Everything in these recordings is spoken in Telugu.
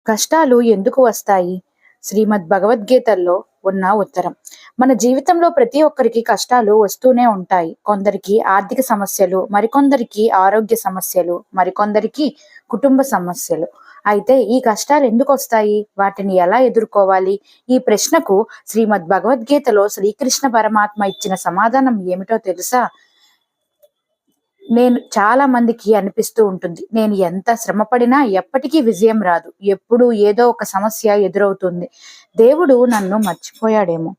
కష్టాలు ఎందుకు వస్తాయి? శ్రీమద్ భగవద్గీతల్లో ఉన్న ఉత్తరం. మన జీవితంలో ప్రతి ఒక్కరికి కష్టాలు వస్తూనే ఉంటాయి. కొందరికి ఆర్థిక సమస్యలు, మరికొందరికి ఆరోగ్య సమస్యలు, మరికొందరికి కుటుంబ సమస్యలు. అయితే ఈ కష్టాలు ఎందుకు వస్తాయి? వాటిని ఎలా ఎదుర్కోవాలి? ఈ ప్రశ్నకు శ్రీమద్ భగవద్గీతలో శ్రీకృష్ణ పరమాత్మ ఇచ్చిన సమాధానం ఏమిటో తెలుసా? చాలా మందికి అనిపిస్తూ ఉంటుంది, నేను ఎంత శ్రమపడినా ఎప్పటికీ విజయం రాదు, ఎప్పుడూ ఏదో ఒక సమస్య ఎదురవుతుంది, దేవుడు నన్ను మర్చిపోయాడేమో.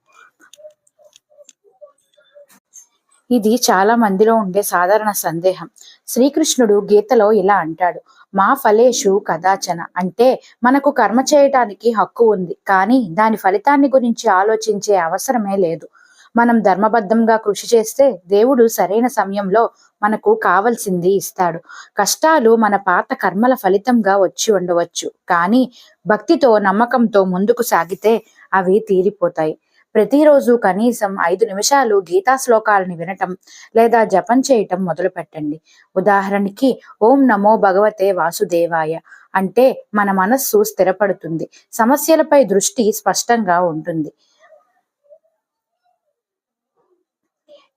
ఇది చాలా మందిలో ఉండే సాధారణ సందేహం. శ్రీకృష్ణుడు గీతలో ఇలా అంటాడు, మా ఫలేషు కదాచన, అంటే మనకు కర్మ చేయటానికి హక్కు ఉంది, కానీ దాని ఫలితాన్ని గురించి ఆలోచించే అవసరమే లేదు. మనం ధర్మబద్ధంగా కృషి చేస్తే దేవుడు సరైన సమయంలో మనకు కావలసింది ఇస్తాడు. కష్టాలు మన పాత కర్మల ఫలితంగా వచ్చి ఉండవచ్చు, కానీ భక్తితో నమ్మకంతో ముందుకు సాగితే అవి తీరిపోతాయి. ప్రతిరోజు కనీసం 5 నిమిషాలు గీతా శ్లోకాలని వినటం లేదా జపం చేయటం మొదలు పెట్టండి. ఉదాహరణకి ఓం నమో భగవతే వాసుదేవాయ అంటే మన మనస్సు స్థిరపడుతుంది, సమస్యలపై దృష్టి స్పష్టంగా ఉంటుంది.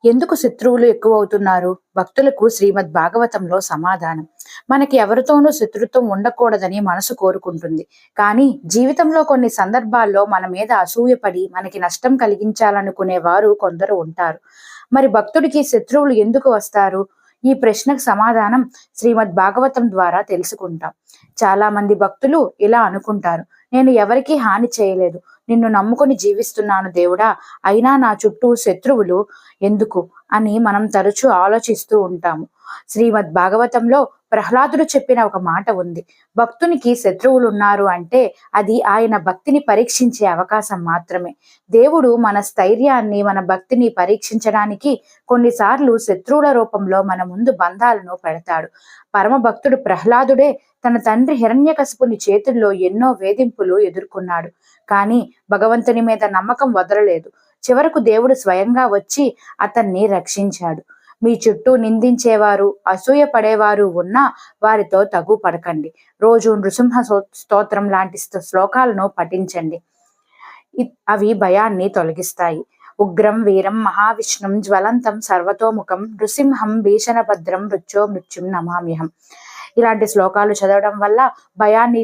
ఎందుకు శత్రువులు ఎక్కువ అవుతున్నారు? భక్తులకు శ్రీమద్ భాగవతంలో సమాధానం. మనకి ఎవరితోనూ శత్రుత్వం ఉండకూడదని మనసు కోరుకుంటుంది, కానీ జీవితంలో కొన్ని సందర్భాల్లో మన మీద అసూయపడి మనకి నష్టం కలిగించాలనుకునే వారు కొందరు ఉంటారు. మరి భక్తుడికి శత్రువులు ఎందుకు వస్తారు? ఈ ప్రశ్నకు సమాధానం శ్రీమద్ భాగవతం ద్వారా తెలుసుకుంటాం. చాలా మంది భక్తులు ఇలా అనుకుంటారు, నేను ఎవరికీ హాని చేయలేదు, నిన్ను నమ్ముకొని జీవిస్తున్నాను దేవుడా, అయినా నా చుట్టూ శత్రువులు ఎందుకు అని మనం తరచూ ఆలోచిస్తూ ఉంటాము. శ్రీమద్ భాగవతంలో ప్రహ్లాదుడు చెప్పిన ఒక మాట ఉంది, భక్తునికి శత్రువులు ఉన్నారు అంటే అది ఆయన భక్తిని పరీక్షించే అవకాశం మాత్రమే. దేవుడు మన స్థైర్యాన్ని, మన భక్తిని పరీక్షించడానికి కొన్నిసార్లు శత్రువుల రూపంలో మన ముందు బంధాలను పెడతాడు. పరమ భక్తుడు ప్రహ్లాదుడే తన తండ్రి హిరణ్యకశిపుని చేతుల్లో ఎన్నో వేధింపులు ఎదుర్కొన్నాడు, కానీ భగవంతుని మీద నమ్మకం వదలలేదు. చివరకు దేవుడు స్వయంగా వచ్చి అతన్ని రక్షించాడు. మీ చుట్టూ నిందించేవారు, అసూయ పడేవారు ఉన్నా వారితో తగు పడకండి. రోజు నృసింహ స్తోత్రం లాంటి శ్లోకాలను పఠించండి, అవి భయాన్ని తొలగిస్తాయి. ఉగ్రం వీరం మహావిష్ణుం జ్వలంతం సర్వతోముఖం నృసింహం భీషణభద్రం మృత్యో మృత్యుం నమామ్యహం. ఇలాంటి శ్లోకాలు చదవడం వల్ల భయాన్ని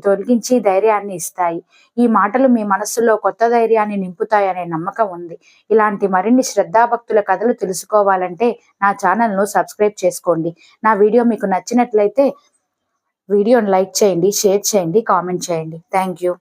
తొలగించి ధైర్యాన్ని ఇస్తాయి. ఈ మాటలు మీ మనస్సులో కొత్త ధైర్యాన్ని నింపుతాయనే నమ్మకం ఉంది. ఇలాంటి మరిన్ని శ్రద్ధాభక్తుల కథలు తెలుసుకోవాలంటే నా ఛానల్ను సబ్స్క్రైబ్ చేసుకోండి. నా వీడియో మీకు నచ్చినట్లయితే వీడియోని లైక్ చేయండి, షేర్ చేయండి, కామెంట్ చేయండి. Thank you.